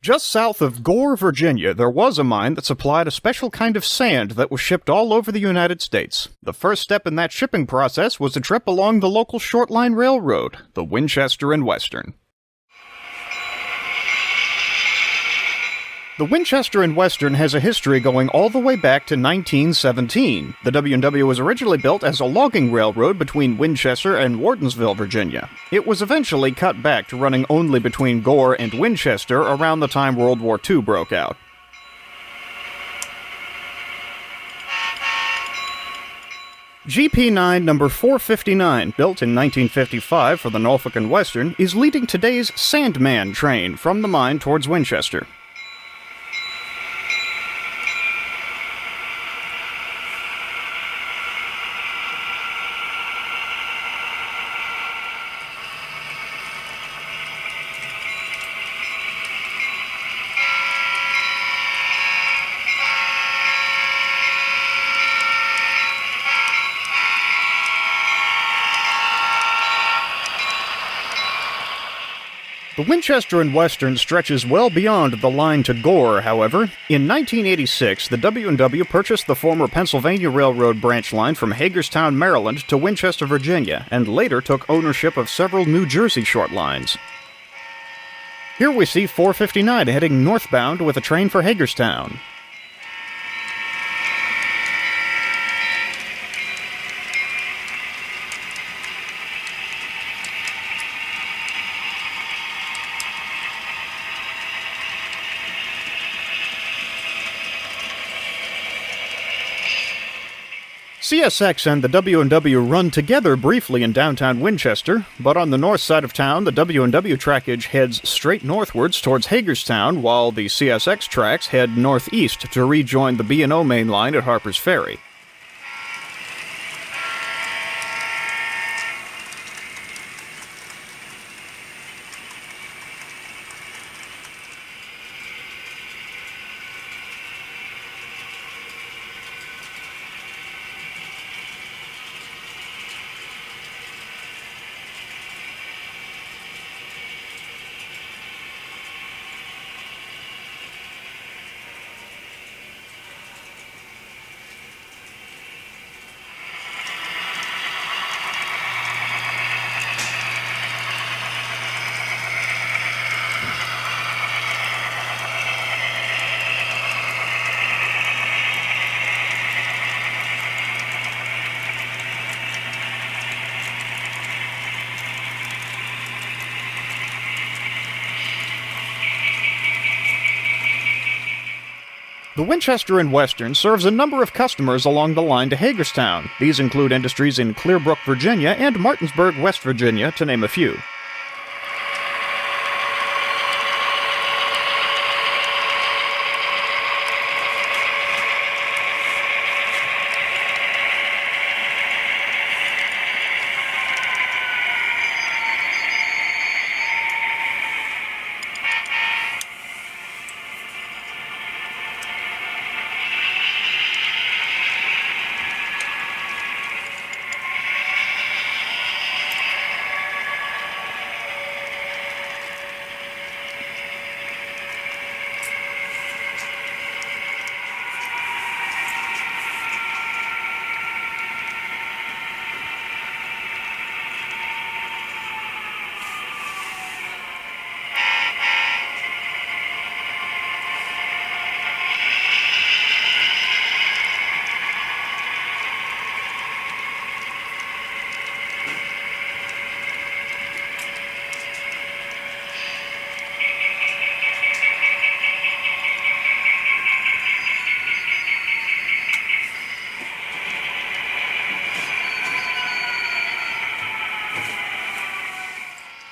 Just south of Gore, Virginia, there was a mine that supplied a special kind of sand that was shipped all over the United States. The first step in that shipping process was a trip along the local Shortline Railroad, the Winchester and Western. The Winchester and Western has a history going all the way back to 1917. The W&W was originally built as a logging railroad between Winchester and Wardensville, Virginia. It was eventually cut back to running only between Gore and Winchester around the time World War II broke out. GP9 number 459, built in 1955 for the Norfolk and Western, is leading today's Sandman train from the mine towards Winchester. The Winchester and Western stretches well beyond the line to Gore, however. In 1986, the W&W purchased the former Pennsylvania Railroad branch line from Hagerstown, Maryland to Winchester, Virginia, and later took ownership of several New Jersey short lines. Here we see 459 heading northbound with a train for Hagerstown. CSX and the W&W run together briefly in downtown Winchester, but on the north side of town, the W&W trackage heads straight northwards towards Hagerstown, while the CSX tracks head northeast to rejoin the B&O main line at Harper's Ferry. The Winchester and Western serves a number of customers along the line to Hagerstown. These include industries in Clearbrook, Virginia, and Martinsburg, West Virginia, to name a few.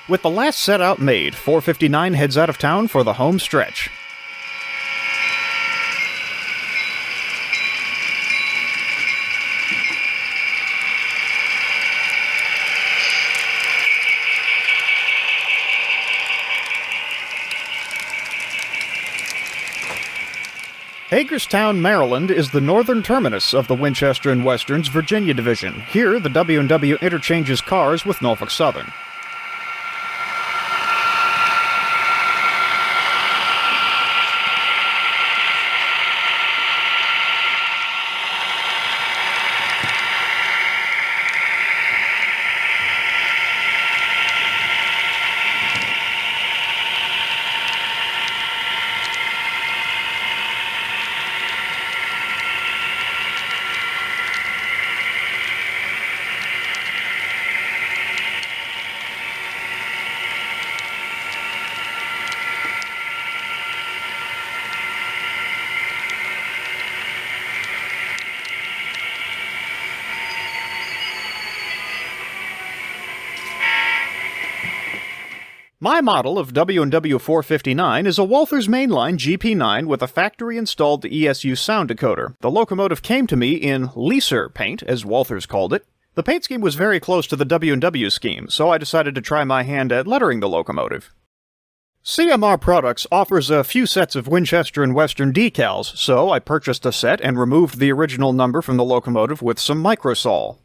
With the last set out made, 459 heads out of town for the home stretch. Hagerstown, Maryland is the northern terminus of the Winchester and Western's Virginia Division. Here, the W&W interchanges cars with Norfolk Southern. My model of W&W 459 is a Walthers mainline GP9 with a factory-installed ESU sound decoder. The locomotive came to me in Leaser paint, as Walthers called it. The paint scheme was very close to the W&W scheme, so I decided to try my hand at lettering the locomotive. CMR Products offers a few sets of Winchester and Western decals, so I purchased a set and removed the original number from the locomotive with some microsol.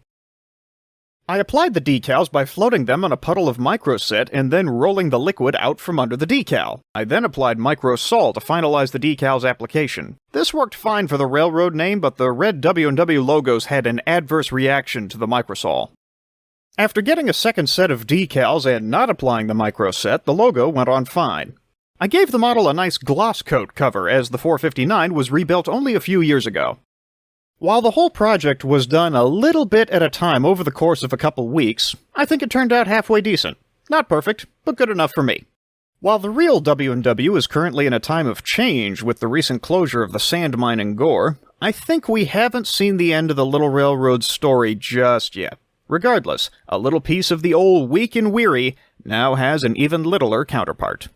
I applied the decals by floating them on a puddle of microset and then rolling the liquid out from under the decal. I then applied microsol to finalize the decal's application. This worked fine for the railroad name, but the red W&W logos had an adverse reaction to the microsol. After getting a second set of decals and not applying the microset, the logo went on fine. I gave the model a nice gloss coat cover, as the 459 was rebuilt only a few years ago. While the whole project was done a little bit at a time over the course of a couple weeks, I think it turned out halfway decent. Not perfect, but good enough for me. While the real W&W is currently in a time of change with the recent closure of the sand mine in Gore, I think we haven't seen the end of the Little Railroad story just yet. Regardless, a little piece of the old weak and weary now has an even littler counterpart.